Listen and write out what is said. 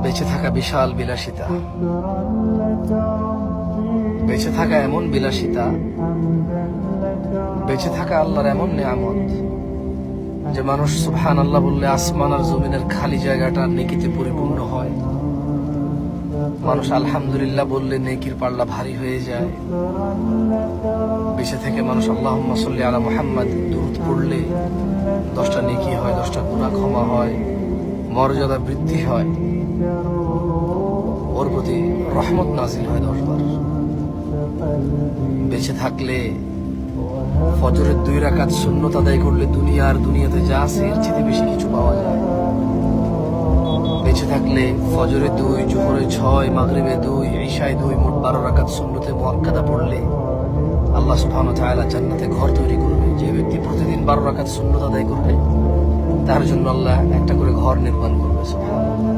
বেঁচে থাকা বিশাল বিলাসিতা, বেঁচে থাকা এমন বিলাসিতা, বেঁচে থাকা আল্লাহর এমন নিয়ামত যে মানুষ সুবহানাল্লাহ বললে আসমান আর জমিনের খালি জায়গাটা নেকিতে পরিপূর্ণ হয়। মানুষ আলহামদুলিল্লাহ বললে নেকির পাল্লা ভারী হয়ে যায়। বেঁচে থেকে মানুষ আল্লাহুম্মা সাল্লি আলা মুহাম্মাদ দুরূদ পড়লে 10টা নেকি হয়, 10টা গুনাহ ক্ষমা হয়, মর্যাদা বৃদ্ধি হয়, ওর প্রতি রহমত নাজিল হয় 10 বার। বেঁচে থাকলে ফজরের 2 রাকাত সুন্নত আদায় করলে দুনিয়াতে যা আছে এর চেয়ে বেশি কিছু পাওয়া যায়। বেঁচে থাকলে ফজরে 2, জোহরে 6, মাগরিবে 2, ইশায় 2, মোট 12 রাকাত সুন্নতে মুআক্কাদা পড়লে আল্লাহ সুবহানাহু ওয়া তাআলা জান্নাতে ঘর তৈরি করবে। যে ব্যক্তি প্রতিদিন 12 রাকাত সুন্নত আদায় করবে তার জন্য আল্লাহ একটা করে ঘর নির্মাণ করবে। সুবহানাল্লাহ।